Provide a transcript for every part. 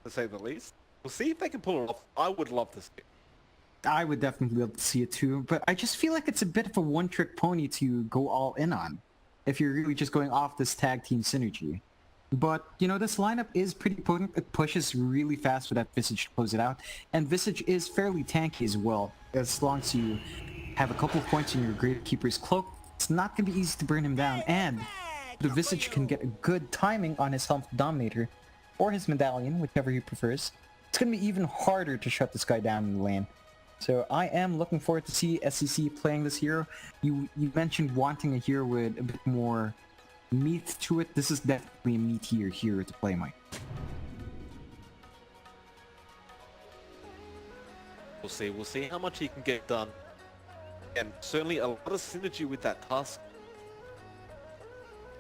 to say the least. We'll see if they can pull it off. I would love to see it. I would definitely be able to see it too, but I just feel like it's a bit of a one-trick pony to go all in on, if you're really just going off this tag team synergy. But, you know, this lineup is pretty potent. It pushes really fast without Visage to close it out, and Visage is fairly tanky as well. As long as you have a couple of points in your Gravekeeper's cloak, it's not going to be easy to burn him down, and the Visage can get a good timing on his Health Dominator, or his Medallion, whichever he prefers. It's going to be even harder to shut this guy down in the lane. So I am looking forward to see SEC playing this hero. You mentioned wanting a hero with a bit more meat to it. This is definitely a meatier hero to play, Mike. We'll see how much he can get done. And certainly a lot of synergy with that task.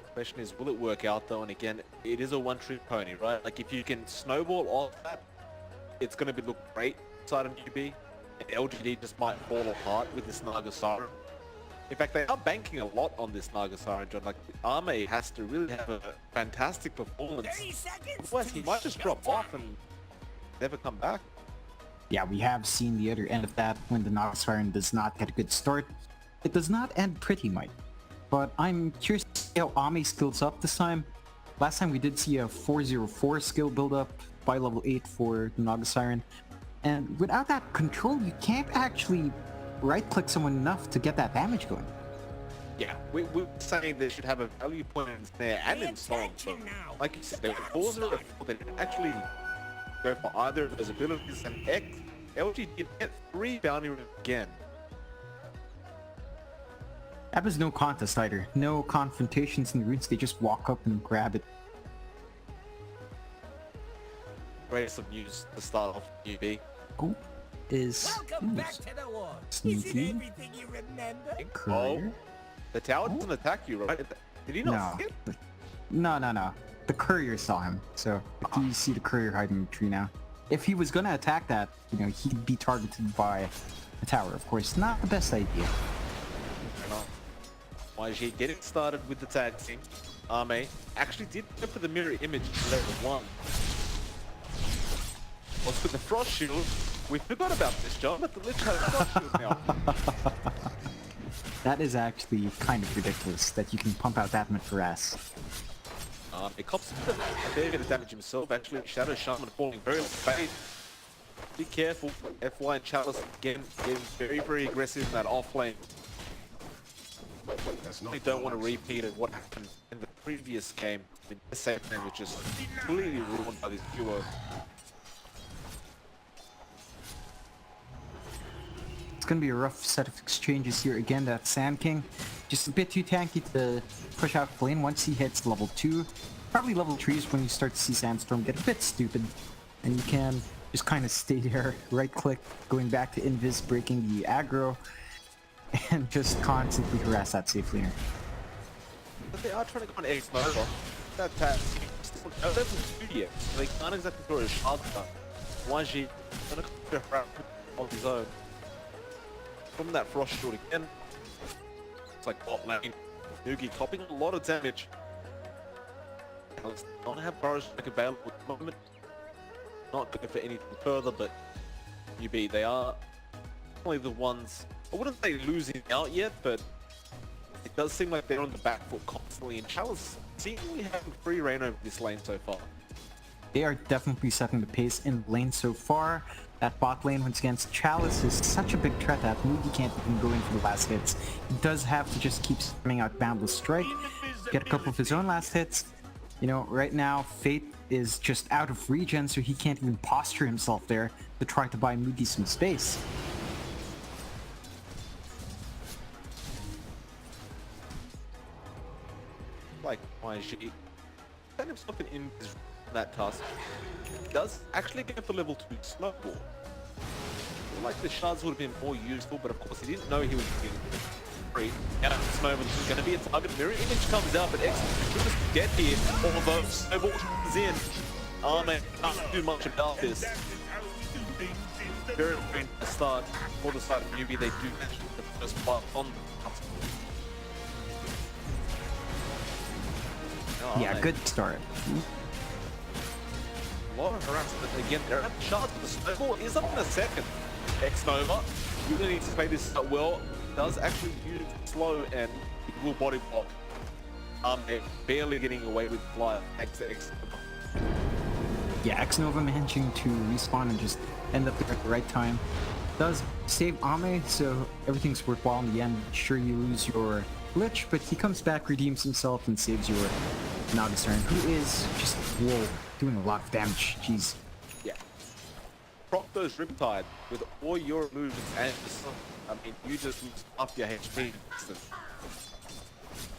The question is, will it work out though? And again, it is a one-trick pony, right? Like if you can snowball off that, it's going to look great inside of NEWBEE. And LGD just might fall apart with this Naga Siren. In fact, they are banking a lot on this Naga Siren, John. Like, Arme has to really have a fantastic performance. Otherwise, he might just drop off and never come back. Yeah, we have seen the other end of that when the Naga Siren does not get a good start. It does not end pretty, Mike. But I'm curious to see how Ame skills up this time. Last time we did see a 404 skill build up by level 8 for the Naga Siren. And without that control, you can't actually right-click someone enough to get that damage going. Yeah, we're saying they should have a value point in snare and in storm. So, like you said, they were 404. They didn't actually go for either of those abilities. And LG did get 3 bounty runes again. That was no contest either. No confrontations in the runes. They just walk up and grab it. Greatest of news to start off NEWBEE. Oh, is sneaky. Oh, the tower doesn't attack you, right? Did he not see it? No. The courier saw him. So if you see the courier hiding in the tree now. If he was gonna attack that, you know, he'd be targeted by a tower, of course. Not the best idea. YG getting started with the tag team. Arme actually did go for the mirror image level 1. Was with the frost shield. We forgot about this, John, but the Lich has a frost shield now. That is actually kind of ridiculous that you can pump out that much harass. It cops a fair bit of damage himself, actually. Shadow Shaman falling very late. Be careful, FY and Chalice again getting very, very aggressive in that off lane. I don't want to repeat of what happened in the previous game. In the second game, which is completely ruined by this duo. It's going to be a rough set of exchanges here. Again, that Sand King, just a bit too tanky to push out lane once he hits level 2. Probably level 3 is when you start to see Sandstorm get a bit stupid. And you can just kind of stay there, right click, going back to Invis, breaking the aggro, and just constantly harass that safe laner. But they are trying to go on X Nova. That tag still no level 2 yet, so they can't exactly throw a shard gun. YG gonna come around on his own. From that frost shield again. It's like bot lane. Nugi copping a lot of damage. Don't have burrows like available at the moment. Not going for anything further, but NEWBEE, they are probably the ones, I wouldn't say losing out yet, but it does seem like they're on the back foot constantly, and Chalice seemingly having free reign over this lane so far. They are definitely setting the pace in the lane so far. That bot lane once against Chalice is such a big threat that NEWBEE can't even go in for the last hits. He does have to just keep spamming out Boundless Strike, get a couple of his own last hits. You know, right now, Fate is just out of regen, so he can't even posture himself there to try to buy NEWBEE some space. Like, YG found himself in that task. He does actually go for level 2 Snowball. I feel like the shards would have been more useful, but of course he didn't know he was getting free. Now Snowball is going to be a target. Mirror image comes out, but X should just get here. Although Snowball is in. Man, can't do much about this. Very great start for the side of NEWBEE. They do manage the first part on the yeah, good start. lot of harassment again. They're at the shards, but the snowball is up in a second. X-Nova really needs to play this well. Does actually use slow and it will body block. They're barely getting away with fly. Yeah, X-Nova managing to respawn and just end up there at the right time. Does save Ame, so everything's worthwhile in the end. Sure, you lose your glitch, but he comes back, redeems himself, and saves your Nagasern, who is just, whoa, doing a lot of damage. Jeez. Yeah. Proc those Riptide with all your illusions and I mean, you just lose half your HP.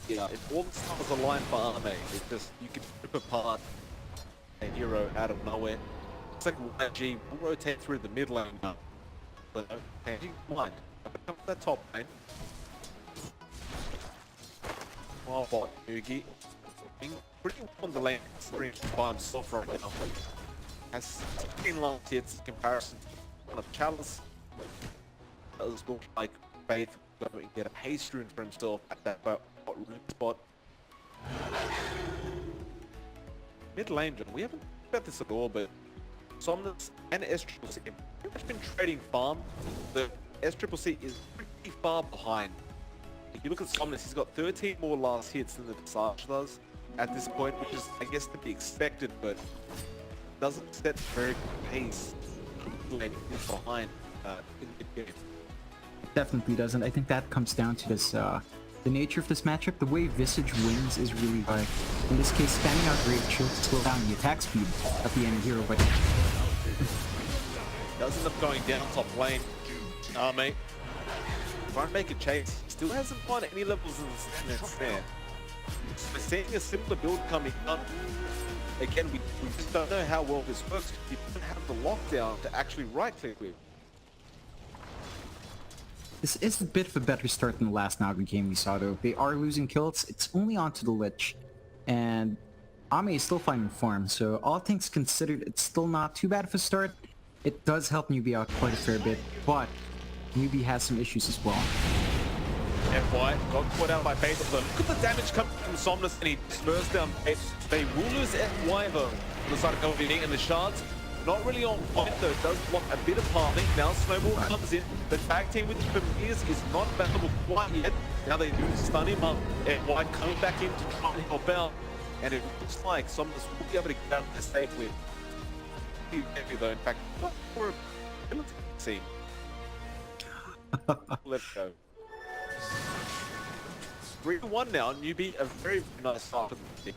Yeah, if all the stars align for Ame, it just, you can rip apart a hero out of nowhere. It's like YG will rotate through the mid lane now. But changing mind. Come to that top lane. While bot Yugi being pretty on the lane screen by himself right now. Has 16 last hits in comparison to one of Chalice. Does look like Faith going to get a haste rune for himself at that rune spot. Mid lane, John, we haven't talked about this at all, but Somnus and SCCC have pretty much been trading farm. The SCCC is pretty far behind. If you look at Somnus, he's got 13 more last hits than the Visage does at this point, which is, I guess, to be expected, but doesn't set very good pace. Lane is behind in the game. Definitely doesn't. I think that comes down to this, the nature of this matchup. The way Visage wins is really by, in this case, spamming out Grave Chill to slow down the attack speed of the enemy hero, but does end up going down top lane. Mate. Trying to make a chase. Still hasn't won any levels in the snare. We're seeing a simpler build coming up. Again, we just don't know how well this works. You don't have the lockdown to actually right-click with. this is a bit of a better start than the last Naga game we saw, though. They are losing kills. It's only onto the Lich, and Ame is still finding farm, so all things considered, it's still not too bad of a start. It does help NEWBEE out quite a fair bit, but NEWBEE has some issues as well. FY got caught out by both of them. Look at the damage coming from Somnus, and he spurs down Faith. They will lose FY though on the side of LGD, and the shards not really on point though. It does block a bit of pathing. Now Snowball comes in. The tag team with the Familiars is not battleable quite yet. Now they do stun him up. FY coming back in to try and help out, and it looks like Somnus will be able to get out there safely. Heavy though, in fact, not for a ability team. Let's go. 3-1 now. NEWBEE, a very nice start for the team.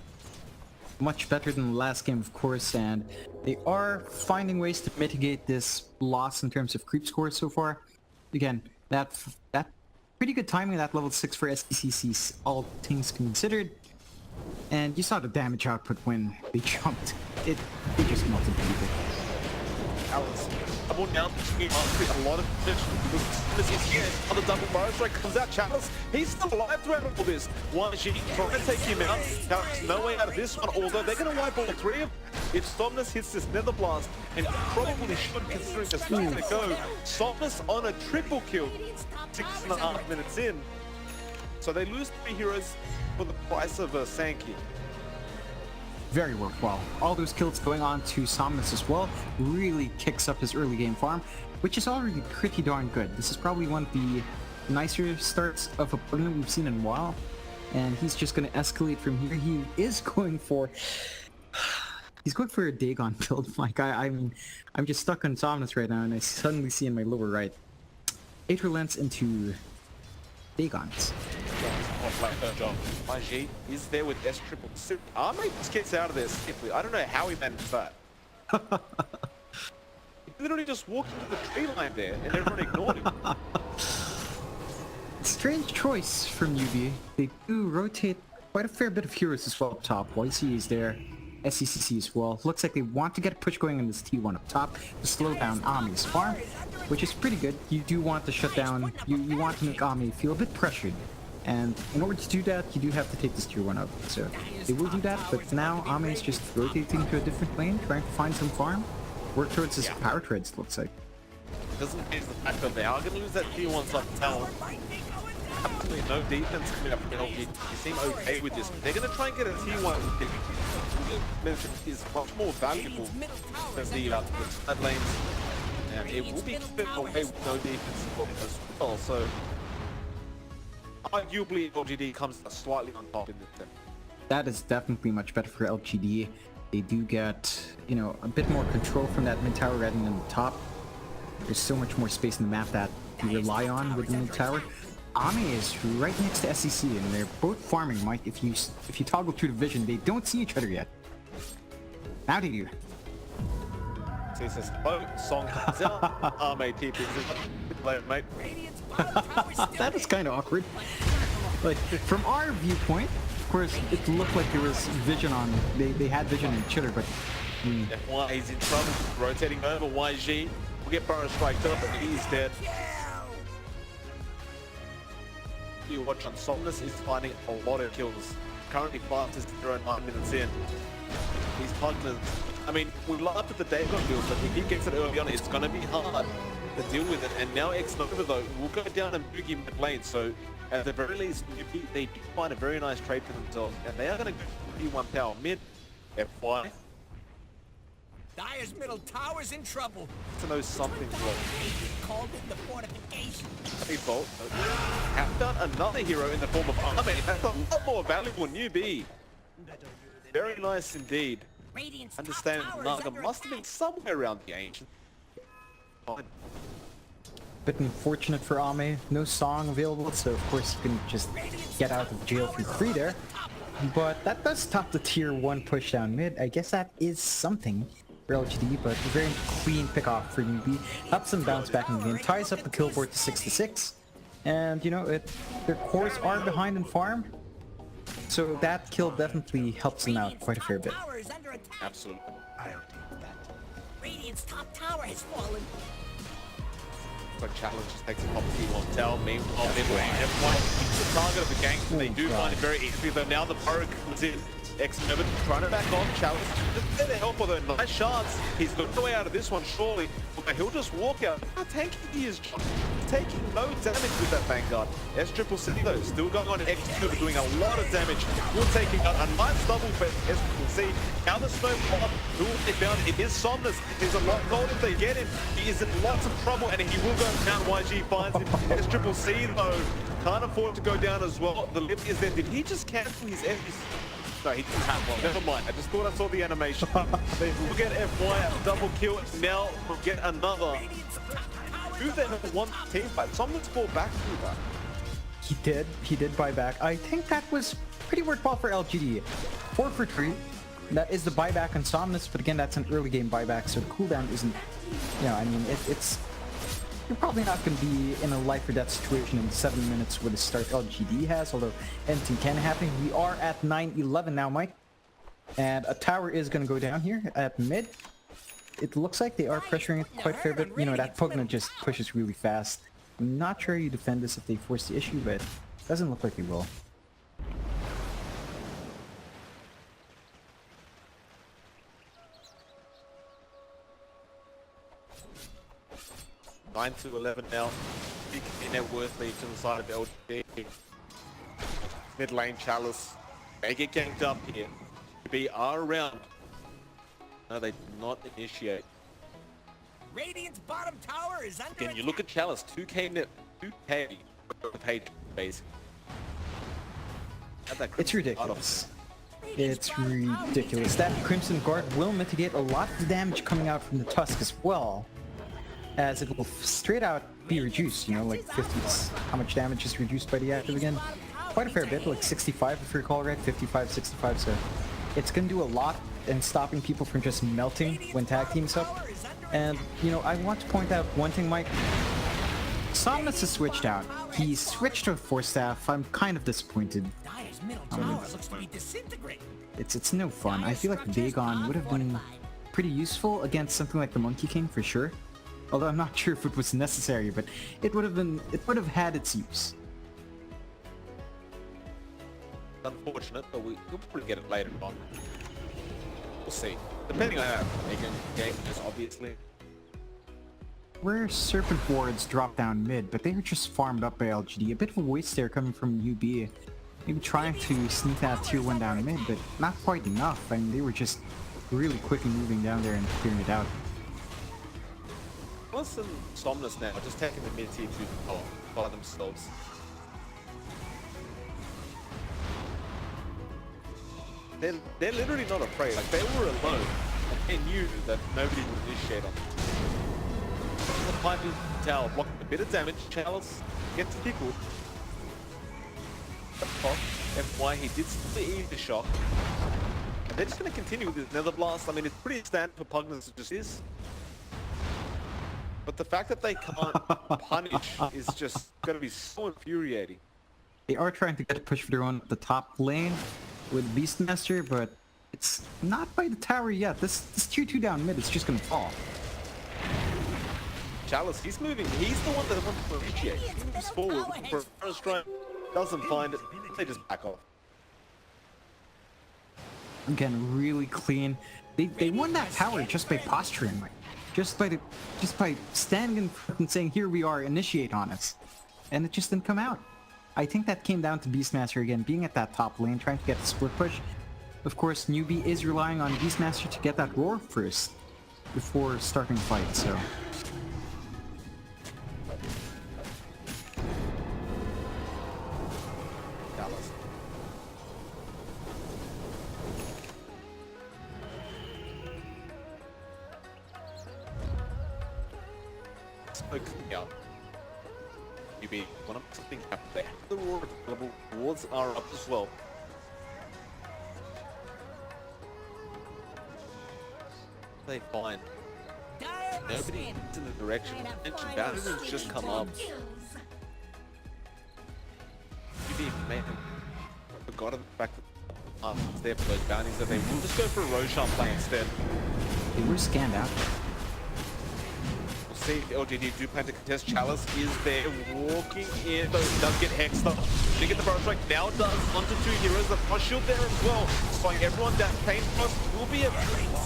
Much better than the last game, of course, and they are finding ways to mitigate this loss in terms of creep score so far. Again, that pretty good timing, that level 6 for SCCC, all things considered. And you saw the damage output when they jumped. They just melted people. Alice, double down between a lot of this is here. Other double barrel strike comes out. Chalice, he's still alive throughout all this. YG trying to take him out. Chalice, no way out of this one, although they're going to wipe all three of them. If Somnus hits this Nether Blast, and probably should considering the speed to go, Somnus on a triple kill, 6.5 minutes in. So they lose 3 heroes for the price of a Sankey. Very worthwhile. All those kills going on to Somnus as well really kicks up his early game farm, which is already pretty darn good. This is probably one of the nicer starts of a opponent we've seen in a while, and he's just going to escalate from here. He is going for... He's going for a Dagon build. Like, I mean, I'm just stuck on Somnus right now, and I suddenly see in my lower right 8 relents into Dagons. YG is there with SCCC. Ame just gets out of there safely. I don't know how he managed that. He literally just walked into the tree line there and everyone ignored him. Strange choice from NEWBEE. They do rotate quite a fair bit of heroes as well up top. YC is there, SCCC as well. Looks like they want to get a push going in this T1 up top to slow down Ame's farm, which is pretty good. You do want to shut down, you want to make Ame feel a bit pressured. And in order to do that, you do have to take this tier 1 out. So they will do that, but now Ame is just rotating to a different lane, trying to find some farm. Work towards his power treads, looks like. It doesn't change the fact that they are going to lose that tier 1 side talent. Absolutely no defense coming up from LGD. You seem okay with this. They're going to try and get a T1 pick. Is much more valuable than the side lanes. And it will be kept away with no defense as well. So arguably LGD comes slightly on top in this set. That is definitely much better for LGD. They do get, you know, a bit more control from that mid tower rather than the top. There's so much more space in the map that you rely on with the mid tower. Ame is right next to SEC, and they're both farming. Mike, if you toggle through the vision, they don't see each other yet. How do you? So he says, oh, song comes out. Ame TPs it, mate. That is kind of awkward. Like, from our viewpoint, of course, it looked like there was vision on. They had vision on each other, but. F1, he's in trouble. Rotating over. YG will get Burrow striked up, but he's dead. You watch on Somnus is finding a lot of kills. Currently 5-0 9 minutes in. These partners, I mean, we laughed at the Dagon build, but if he gets it early on, it's going to be hard to deal with it. And now X-Nova, though, will go down and Boogie mid lane. So at the very least, they do find a very nice trade for themselves. And they are going to go P1 power mid, FY. Dire's middle tower's in trouble. To know something's wrong. Called in the fortification. Hey, Bolt. Have found another hero in the form of Ame. That's a lot more valuable NEWBEE. Very nice indeed. Radiant's Understand top tower is Naga under must have been attack. somewhere around the ancient. Fine. Bit unfortunate for Ame. No song available, so of course he couldn't just get out of jail for free there. But that does stop the tier 1 push down mid. I guess that is something for LGD, but a very clean pick off for NEWBEE. Helps them bounce back in the game, ties up the kill board to 6-6. And you know, their cores are behind in farm. So that kill definitely helps them out quite a fair bit. Tower is under attack. Absolutely. Radiant's top tower has fallen. But challenge just takes a pop T1 tower. Meanwhile, mid lane, F1 is the target of the gank, and they do find it very easily. Though now the Burrow comes in. X-Nova trying to back off. Challenge just there to help, although nice shots. He's got the way out of this one, surely. But he'll just walk out. How tanky he is, John. Taking no damage with that Vanguard. S-Triple-C though, still going on. X-Nova doing a lot of damage. Will taking out a nice double for S-Triple-C. Now the snowball, who will they found? It is Somnus. He's a lot cold if they get him. He is in lots of trouble, and he will go down. YG finds him. S-Triple-C though, can't afford to go down as well. The lip is there. Did he just cancel his FS? No, he didn't have one. Never mind. I just thought I saw the animation. We'll get FY a double kill. Now we'll get another. Who the hell won the team fight? Someone's fought back through that. He did buy back. I think that was pretty worthwhile for LGD. 4 for 3. That is the buyback on Somnus, but again, that's an early game buyback, so the cooldown isn't, you know, I mean, it's you're probably not going to be in a life or death situation in 7 minutes with the start LGD has, although anything can happen. We are at 9-11 now, Mike. And a tower is going to go down here at mid. It looks like they are pressuring it quite a fair bit. You know, that Pugna just pushes really fast. I'm not sure you defend this if they force the issue, but it doesn't look like they will. Nine to 11 now. Big net worth lead to the side of LGD. Mid lane Chalice. They get ganked up here. B are around. No, they do not initiate. Radiant's bottom tower is under Again, you look at Chalice, 2k net, 2k the page base. It's ridiculous. It's ridiculous. That Crimson Guard will mitigate a lot of the damage coming out from the Tusk as well, as it will straight out be reduced, you know, like 50, how much damage is reduced by the active again? Quite a fair bit, like 65 if you recall right, 55, 65, so it's gonna do a lot in stopping people from just melting when tag teams up. And, you know, I want to point out one thing, Mike. Somnus has switched out. He switched to Force Staff. I'm kind of disappointed. Dire's middle tower looks to be disintegrating. It's no fun. I feel like Dagon would have been pretty useful against something like the Monkey King for sure. Although I'm not sure if it was necessary, but it would have had its use. Unfortunate, but we'll probably get it later on. We'll see. Depending on how Megan game is, obviously. rare Serpent Wards drop down mid, but they were just farmed up by LGD. A bit of a waste there coming from NEWBEE. Maybe trying to sneak that tier 1 down mid, but not quite enough. I mean, they were just really quickly moving down there and clearing it out. Plus and Somnus now just taking the mid tier 2 by themselves. They're literally not afraid. Like, they were alone, and they knew that nobody would initiate on them. The Piper Tower blocking a bit of damage. Chalice gets tickled. That's why he did eat the shock. And they're just going to continue with this Nether Blast. I mean, it's pretty standard for Pugnus, it just is. But the fact that they can't punish is just going to be so infuriating. They are trying to get a push for their own at the top lane with Beastmaster, but it's not by the tower yet. This tier 2 down mid is just gonna fall. Chalice, he's moving. He's the one that wants to initiate. He moves forward looking for a first strike. Doesn't find it. They just back off. Again, really clean. They won that tower just by posturing, like just by standing in front and saying, "Here we are, initiate on us," and it just didn't come out. I think that came down to Beastmaster again, being at that top lane, trying to get the split push. Of course, NEWBEE is relying on Beastmaster to get that roar first before starting the fight, so... Yeah. NEWBEE, one of something happened. They have the roar available. Wards are up as well. They find nobody in the direction. Mention Bastion's just come up. NEWBEE may have forgotten the fact that it's there for those bounties that they will just go for a Roshan play instead. They were scanned out. See, LGD do plan to contest. Chalice is there, walking in, though he does get hexed up. They get the barrel strike, now does onto 2 heroes. The frost shield there as well, slowing everyone down. Pain Frost will be a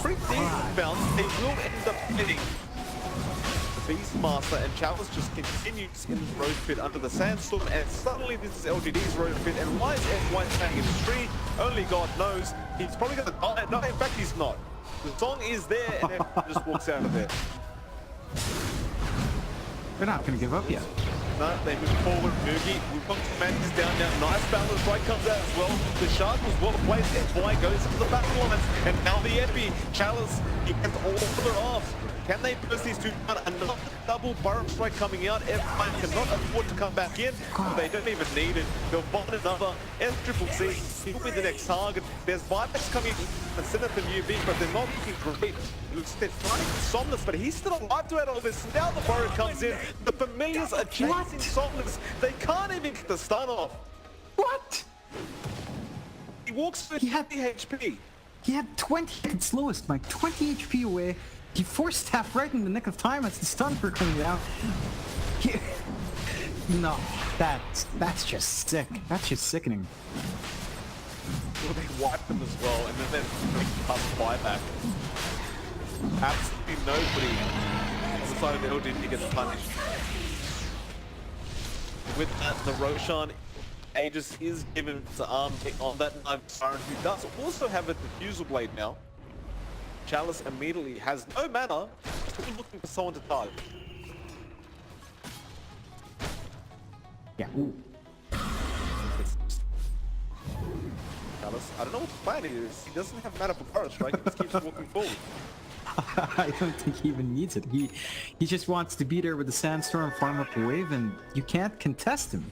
pretty decent bounce. They will end up hitting the Beastmaster, and Chalice just continues in the road pit under the sandstorm, and suddenly this is LGD's road pit. And why is F1 standing in the tree? Only God knows. He's probably going to die. No, in fact, he's not. The song is there, and F1 just walks out of there. They're not going to give up yet. No, they move forward. Moogie, Wukong's command is down now. Nice balance right comes out as well. The shard was well placed. F1 goes into the battle lines. And now the enemy, Chalice, he gets all of it off. Can they burst these two down? Another double burrow strike coming out. F1 cannot afford to come back in. They don't even need it. They'll find another S-triple-C. He will be the next target. There's buybacks coming in. Send it to NEWBEE, but they're not looking great. Looks they're trying to Somnus, but he's still alive to add all this. Now the burrow comes in. The familiars are chasing Somnus. They can't even get the stun off. What? He walks with 50 HP. He had 20 at slowest, Mike. 20 HP away. He forced tap right in the nick of time as the stun for coming out. No, that's just sick. That's just sickening. Well, they wiped them as well, and then they pass buyback. Absolutely nobody on the side of the LGD gets punished. With that, the Roshan Aegis is given to on that knife Siren, who does also have a diffusal blade now. Chalice immediately has no mana, still looking for someone to target. Yeah. Chalice, I don't know what the plan is. He doesn't have mana for Burrow Strike, he just keeps walking forward. I don't think he even needs it. He just wants to be there with the sandstorm, farm up the wave, and you can't contest him.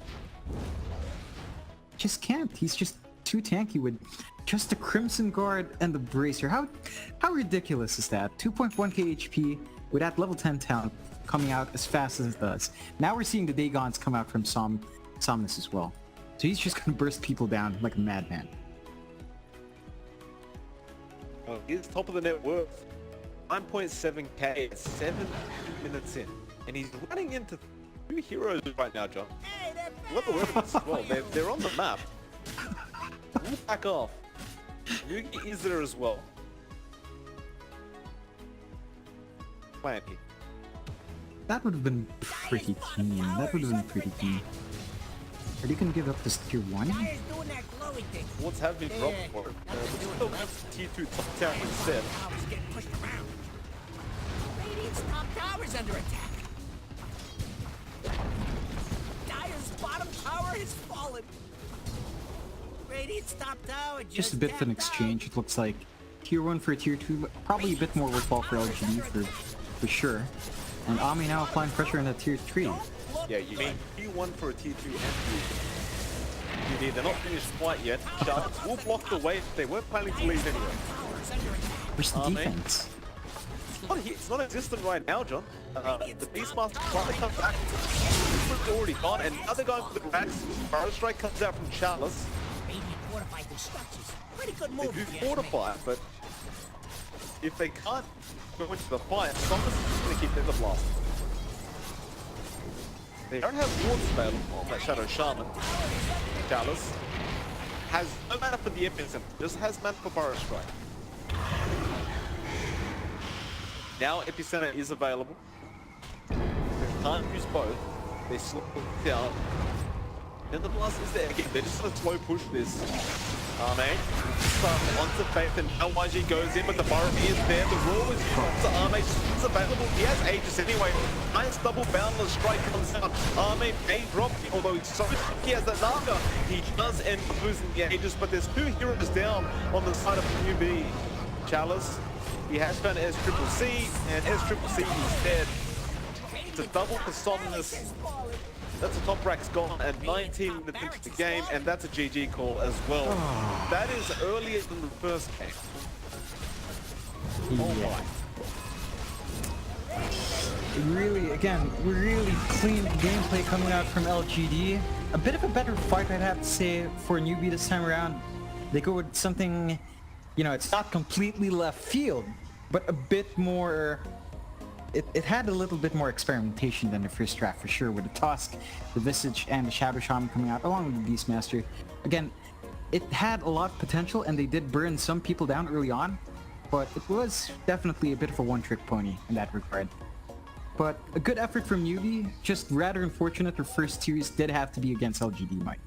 Just can't. He's just too tanky with just the Crimson Guard and the Bracer. How ridiculous is that? 2.1k HP with that level 10 talent coming out as fast as it does. Now we're seeing the Dagons come out from Somnus as well. So he's just gonna burst people down like a madman. Oh, he's top of the net worth. 9.7k at 7 minutes in. And he's running into 2 heroes right now, John. What the word as well. They're on the map. We'll back off. Yugi is there as well. Plan here. That would have been pretty clean. That would have been pretty clean. Are they gonna give up this tier 1? Dire's doing that glowy thing. Wards have been dropped for it. But still have tier 2 top tower instead. Tower's getting pushed around. Radiant's top tower's under attack. Dire's bottom tower has fallen. Radiant's top tower Just a bit of an tapped out. exchange. It looks like tier 1 for tier 2, but probably a bit more worthwhile for LGD for sure. And Ami now applying pressure on that tier 3. Yeah, you mean T1 for a T2 and T2. They're not finished quite yet. Sharks will block the way. They weren't planning to leave anyway. Where's the Ami. defense? It's not existent right now, John. The Beastmaster finally comes back. It's already gone, and now they're going for the Rax. Burrow Strike comes out from Chalice. Radiant fortified their structures. Pretty good They move. do if you ask me. fortify, but if they can't go into the fight, Somnus is just going to keep them the blast. They don't have wards available on that Shadow Shaman. Chalice has no mana for the Epic Center, just has mana for Burrow Strike. Now Epicenter is available. They can't use both. They slow it down. And the blast is there again. They're just gonna slow push this. Arme onto Faith and LYG goes in, but the Burrow is there. The Raw is to Arme. Is available. He has Aegis anyway. Nice double boundless strike comes out. Arme may drop, although he's so he has that Naga. He does end up losing the Aegis, but there's 2 heroes down on the side of NEWBEE. Chalice. He has found S-Triple-C, and S-Triple-C is dead. It's a double for Somnus. That's a top rack's gone at 19 minutes into the game, and that's a GG call as well. That is earlier than the first game. Oh Yeah. my. Really, again, really clean gameplay coming out from LGD. A bit of a better fight, I'd have to say, for NEWBEE this time around. They go with something, you know, it's not completely left field, but a bit more... It had a little bit more experimentation than the first draft for sure, with the Tusk, the Visage, and the Shadow Shaman coming out, along with the Beastmaster. Again, it had a lot of potential, and they did burn some people down early on, but it was definitely a bit of a one-trick pony in that regard. But a good effort from NEWBEE, just rather unfortunate their first series did have to be against LGD, Mike.